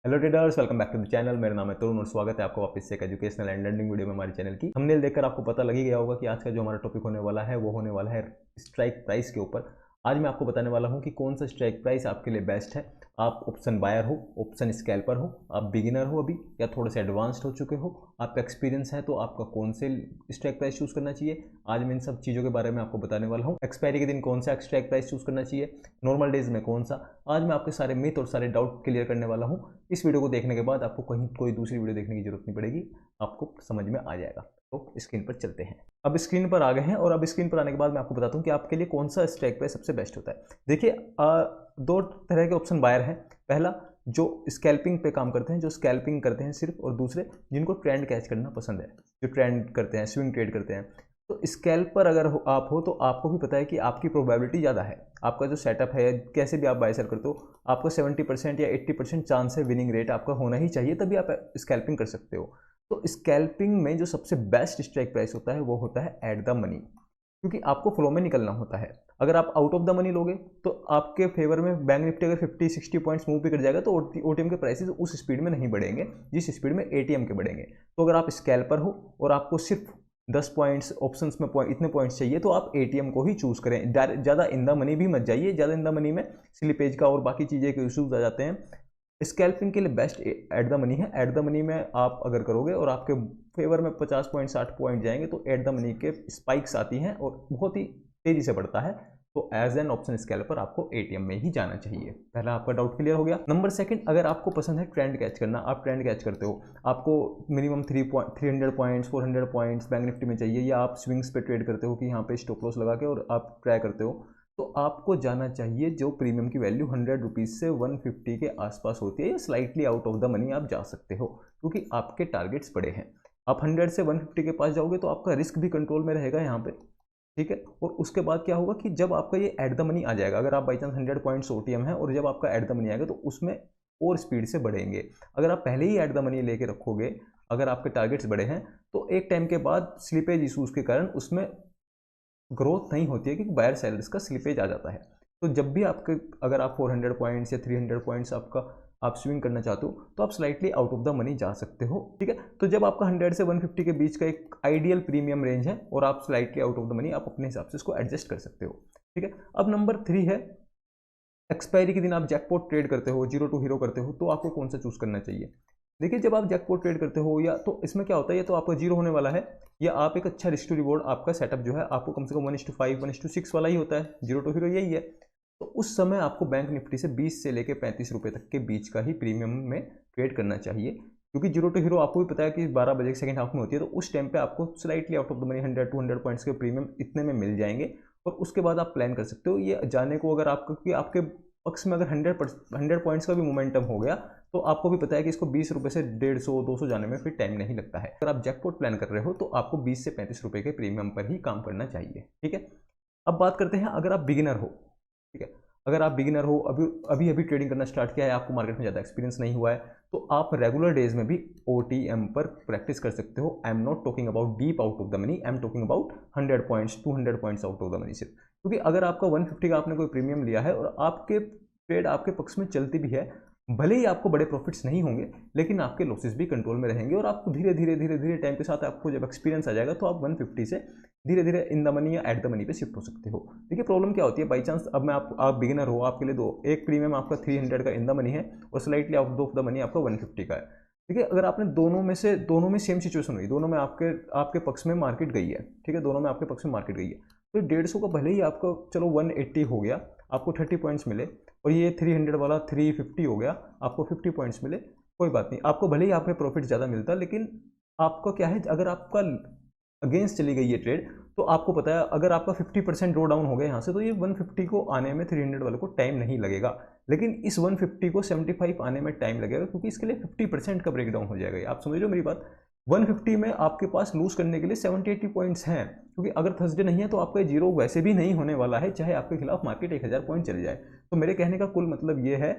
Hello traders, welcome back to the channel. मेरा नाम है तरुण और स्वागत है आपका वापस से एक एजुकेशनल एंड लर्निंग वीडियो में हमारे चैनल की। थंबनेल देखकर आपको पता लग ही गया होगा कि आज का जो हमारा टॉपिक होने वाला है वो होने वाला है स्ट्राइक प्राइस के ऊपर। आज मैं आपको बताने वाला हूं कि कौन सा स्ट्राइक प्राइस आपके लिए बेस्ट है। आप ऑप्शन बायर हो, ऑप्शन स्कैल्पर हो, आप बिगिनर हो अभी या थोड़े से एडवांस्ड हो चुके हो, आपका एक्सपीरियंस है तो आपका कौन से स्ट्राइक प्राइस चूज करना चाहिए। आज मैं इन सब चीज़ों के बारे में आपको बताने वाला हूँ। एक्सपायरी के दिन कौन सा स्ट्राइक प्राइस चूज करना चाहिए, नॉर्मल डेज में कौन सा। आज मैं आपके सारे मिथ और सारे डाउट क्लियर करने वाला हूँ। इस वीडियो को देखने के बाद आपको कहीं कोई दूसरी वीडियो देखने की जरूरत नहीं पड़ेगी, आपको समझ में आ जाएगा। तो स्क्रीन पर चलते हैं। अब स्क्रीन पर आ गए हैं और अब स्क्रीन पर आने के बाद मैं आपको बताता हूँ कि आपके लिए कौन सा स्ट्राइक प्राइस सबसे बेस्ट होता है। देखिए, दो तरह के ऑप्शन बायर हैं। पहला, जो स्कैल्पिंग पे काम करते हैं, जो स्कैल्पिंग करते हैं सिर्फ, और दूसरे जिनको ट्रेंड कैच करना पसंद है, जो ट्रेंड करते हैं, स्विंग ट्रेड करते हैं। तो स्कैल्पर अगर आप हो तो आपको भी पता है कि आपकी प्रोबेबिलिटी ज़्यादा है। आपका जो सेटअप है, कैसे भी आप बाय सेल करते हो, आपको 70% या 80% चांस है, विनिंग रेट आपका होना ही चाहिए, तभी आप स्कैल्पिंग कर सकते हो। तो स्कैल्पिंग में जो सबसे बेस्ट स्ट्राइक प्राइस होता है वो होता है एट द मनी, क्योंकि आपको फ्लो में निकलना होता है। अगर आप आउट ऑफ द मनी लोगे तो आपके फेवर में बैंक निफ्टी अगर 50-60 पॉइंट्स मूव भी कर जाएगा तो ओटीएम के प्राइसेस उस स्पीड में नहीं बढ़ेंगे जिस स्पीड में एटीएम के बढ़ेंगे। तो अगर आप स्कैल्पर हो और आपको सिर्फ 10 पॉइंट्स ऑप्शंस में इतने पॉइंट्स चाहिए तो आप एटीएम को ही चूज करें। ज़्यादा इन द मनी भी मत जाइए, ज़्यादा इन द मनी में स्लिपेज का और बाकी चीज़ें के इशूज आ जाते हैं। स्कैल्पिंग के लिए बेस्ट एट द मनी है। एट द मनी में आप अगर करोगे और आपके फेवर में 50 पॉइंट 60 पॉइंट जाएंगे तो एट द मनी के स्पाइक्स आती हैं और बहुत ही तेजी से बढ़ता है। तो एज एन ऑप्शन स्कैल्पर आपको एटीएम में ही जाना चाहिए। पहला आपका डाउट क्लियर हो गया। नंबर सेकंड, अगर आपको पसंद है ट्रेंड कैच करना, आप ट्रेंड कैच करते हो, आपको minimum 300 points 400 points bank Nifty में चाहिए, या आप स्विंग्स पे ट्रेड करते हो कि यहाँ पे स्टॉप लॉस लगा के और आप ट्राई करते हो, तो आपको जाना चाहिए जो प्रीमियम की वैल्यू 100 रुपीज़ से 150 के आसपास होती है, या slightly out of the money आप जा सकते हो, क्योंकि आपके टारगेट्स बड़े हैं। आप 100 से 150 के पास जाओगे तो आपका रिस्क भी कंट्रोल में रहेगा यहाँ पे, ठीक है। और उसके बाद क्या होगा कि जब आपका ये एट द मनी आ जाएगा, अगर आप बाई चांस 100 पॉइंट्स ओटीएम है और जब आपका एट द मनी आएगा तो उसमें और स्पीड से बढ़ेंगे। अगर आप पहले ही एट द मनी लेके रखोगे, अगर आपके टारगेट्स बड़े हैं, तो एक टाइम के बाद स्लिपेज इशूज के कारण उसमें ग्रोथ नहीं होती है, क्योंकि बायर सेलर्स का स्लिपेज आ जाता है। तो जब भी आपके, अगर आप 400 पॉइंट्स या 300 पॉइंट्स आपका आप स्विंग करना चाहते हो तो आप slightly out of the money जा सकते हो, ठीक है। तो जब आपका 100 से 150 के बीच का एक आइडियल प्रीमियम रेंज है और आप slightly out of the money, आप अपने हिसाब से इसको एडजस्ट कर सकते हो, ठीक है। अब नंबर 3 है, एक्सपायरी के दिन आप जैकपॉट ट्रेड करते हो, जीरो टू हीरो करते हो, तो आपको कौन सा चूज करना चाहिए। देखिए, जब आप जैकपॉट ट्रेड करते हो, या तो इसमें क्या होता है, या तो आपका जीरो होने वाला है, या आप एक अच्छा रिस्क टू रिवॉर्ड, आपका सेटअप जो है आपको कम से कम 1:5 1:6 वाला ही होता है, जीरो टू हीरो यही है। तो उस समय आपको बैंक निफ्टी से 20 से लेकर 35 रुपए तक के बीच का ही प्रीमियम में ट्रेड करना चाहिए, क्योंकि जीरो टू हीरो आपको भी पता है कि 12 बजे सेकंड हाफ में होती है, तो उस टाइम पे आपको slightly out of the money 100-200 points के प्रीमियम इतने में मिल जाएंगे। और उसके बाद आप प्लान कर सकते हो ये जाने को। अगर आपका, क्योंकि आपके पक्ष में अगर 100 पॉइंट्स का भी मोमेंटम हो गया तो आपको भी पता है कि इसको 20 रुपये से 150-200 जाने में फिर टाइम नहीं लगता है। अगर आप जैकपॉट प्लान कर रहे हो तो आपको 20 से 35 रुपये के प्रीमियम पर ही काम करना चाहिए, ठीक है। अब बात करते हैं, अगर आप बिगिनर हो, ठीक है, अगर आप बिगिनर हो, अभी अभी ट्रेडिंग करना स्टार्ट किया है, आपको मार्केट में ज़्यादा एक्सपीरियंस नहीं हुआ है, तो आप रेगुलर डेज में भी ओटीएम पर प्रैक्टिस कर सकते हो। I am not talking about deep out of the money, I am talking about 100 points 200 points out of the money सिर्फ। क्योंकि अगर आपका 150 का आपने कोई प्रीमियम लिया है और आपके ट्रेड आपके पक्ष में चलती भी है, भले ही आपको बड़े प्रॉफिट्स नहीं होंगे, लेकिन आपके लॉसेस भी कंट्रोल में रहेंगे, और आपको धीरे धीरे टाइम के साथ आपको जब एक्सपीरियंस आ जाएगा तो आप 150 से धीरे धीरे इन द मनी या एट द मनी पे शिफ्ट हो सकते हो। देखिए, प्रॉब्लम क्या होती है, बाई चांस अब मैं आप बिगिनर हो, आपके लिए दो एक प्रीमियम आपका 300 का इन द मनी है और slightly out of the money आपका 150 का है। देखिए, अगर आपने दोनों में सेम सिचुएशन हुई, दोनों में आपके पक्ष में मार्केट गई है, ठीक है, दोनों में आपके पक्ष में मार्केट गई है, तो 150 का भले ही आपको चलो 180 हो गया, आपको 30 पॉइंट्स मिले, और ये 300 वाला 350 हो गया, आपको 50 पॉइंट्स मिले, कोई बात नहीं, आपको भले ही आपके प्रॉफिट ज़्यादा मिलता, लेकिन आपका क्या है, अगर आपका अगेंस्ट चली गई ये ट्रेड, तो आपको पता है अगर आपका 50% ड्रॉ डाउन हो गया यहाँ से, तो ये 150 को आने में 300 वाले को टाइम नहीं लगेगा, लेकिन इस 150 को 75 आने में टाइम लगेगा, क्योंकि इसके लिए 50% का ब्रेकडाउन हो जाएगा। आप समझ रहे हो मेरी बात। 150 में आपके पास लूज करने के लिए 70-80 पॉइंट्स हैं, क्योंकि अगर थर्सडे नहीं है तो आपका जीरो वैसे भी नहीं होने वाला है, चाहे आपके खिलाफ मार्केट 1000 पॉइंट चले जाए। तो मेरे कहने का कुल मतलब ये है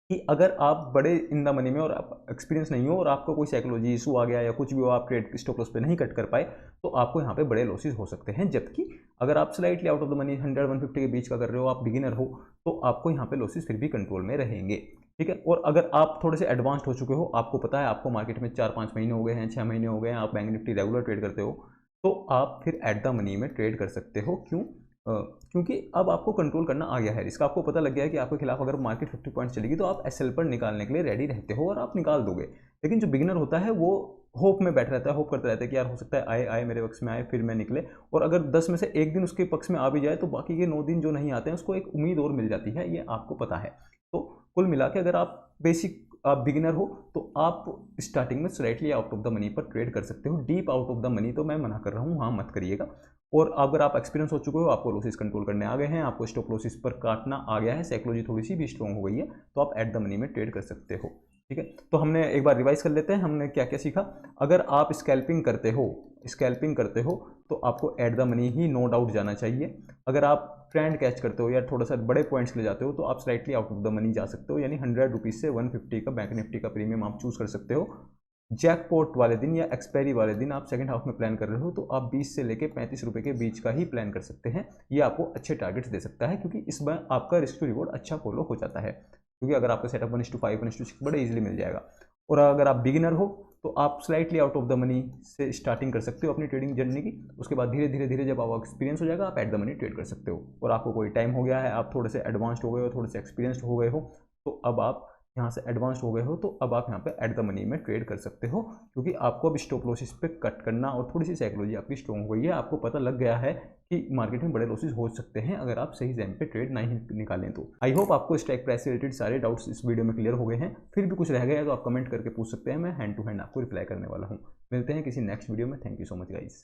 कि अगर आप बड़े इन द मनी में और आप एक्सपीरियंस नहीं हो और आपको कोई साइकोलॉजी इशू आ गया या कुछ भी हो, आप ट्रेड स्टॉप लॉस पे नहीं कट कर पाए, तो आपको यहाँ पे बड़े लॉसेस हो सकते हैं। जबकि अगर आप slightly out of the money 100-150 के बीच का कर रहे हो, आप बिगिनर हो, तो आपको यहाँ पे लॉसेस फिर भी कंट्रोल में रहेंगे। ठीक है। और अगर आप थोड़े से एडवांस्ड हो चुके हो, आपको पता है आपको मार्केट में 4-5 महीने हो गए हैं, 6 महीने हो गए हैं, आप बैंक निफ्टी रेगुलर ट्रेड करते हो, तो आप फिर एट द मनी में ट्रेड कर सकते हो। क्यों? क्योंकि अब आपको कंट्रोल करना आ गया है, इसका आपको पता लग गया है कि आपके खिलाफ अगर मार्केट 50 पॉइंट्स चलेगी तो आप एसएल पर निकालने के लिए रेडी रहते हो और आप निकाल दोगे। लेकिन जो बिगिनर होता है वो होप में बैठा रहता है, होप करता रहता है कि यार हो सकता है आए आए मेरे पक्ष में आए, फिर मैं निकले। और अगर 10 में से एक दिन उसके पक्ष में आ भी जाए तो बाकी के 9 दिन जो नहीं आते हैं उसको एक उम्मीद और मिल जाती है, ये आपको पता है। तो कुल मिला के अगर आप आप बिगिनर हो तो आप स्टार्टिंग में slightly out of the money पर ट्रेड कर सकते हो। Deep out of the money तो मैं मना कर रहा हूँ, हाँ मत करिएगा। और अगर आप एक्सपीरियंस हो चुके हो, आपको लॉसेस कंट्रोल करने आ गए हैं, आपको स्टॉप लॉसेस पर काटना आ गया है, साइकोलॉजी थोड़ी सी भी स्ट्रॉन्ग हो गई है, तो आप एट द मनी में ट्रेड कर सकते हो। ठीक है, तो हमने एक बार रिवाइज कर लेते हैं हमने क्या क्या सीखा। अगर आप स्कैल्पिंग करते हो तो आपको एट द मनी ही नो डाउट जाना चाहिए। अगर आप ट्रेंड कैच करते हो या थोड़ा सा बड़े पॉइंट्स ले जाते हो तो आप slightly out of the money जा सकते हो, यानी 100 रुपीज़ से 150 का बैंक निफ्टी का प्रीमियम आप चूज कर सकते हो। जैकपॉट वाले दिन या एक्सपायरी वाले दिन आप सेकंड हाफ में प्लान कर रहे हो तो आप 20 से लेके 35 रुपए के बीच का ही प्लान कर सकते हैं। ये आपको अच्छे टारगेट्स दे सकता है क्योंकि इस बार आपका रिस्क टू रिवॉर्ड अच्छा फॉलो हो जाता है, क्योंकि अगर आपका सेटअप 1:5 1:6 बड़े इजीली मिल जाएगा। और अगर आप बिगिनर हो तो आप slightly out of the money से स्टार्टिंग कर सकते हो अपनी ट्रेडिंग जर्नी की। उसके बाद धीरे धीरे धीरे जब आपका एक्सपीरियंस हो जाएगा आप एट द मनी ट्रेड कर सकते हो। और आपको कोई टाइम हो गया है, आप थोड़े से एडवांस्ड हो गए हो, थोड़े से एक्सपीरियंस्ड हो गए हो, तो अब आप यहाँ से एडवांस्ड हो गए हो तो अब आप यहाँ पे एट द मनी में ट्रेड कर सकते हो, क्योंकि आपको अब स्टॉप लॉसेस पे कट करना और थोड़ी सी साइकोलॉजी आपकी स्ट्रॉन्ग हो गई है। आपको पता लग गया है कि मार्केट में बड़े लॉसेस हो सकते हैं अगर आप सही टाइम पे ट्रेड नहीं निकालें तो। आई होप आपको स्ट्राइक प्राइस से रिलेटेड सारे डाउट्स इस वीडियो में क्लियर हो गए हैं। फिर भी कुछ रह गया है तो आप कमेंट करके पूछ सकते हैं, मैं हैंड टू हैंड आपको रिप्लाई करने वाला हूँ। मिलते हैं किसी नेक्स्ट वीडियो में। Thank you so much guys.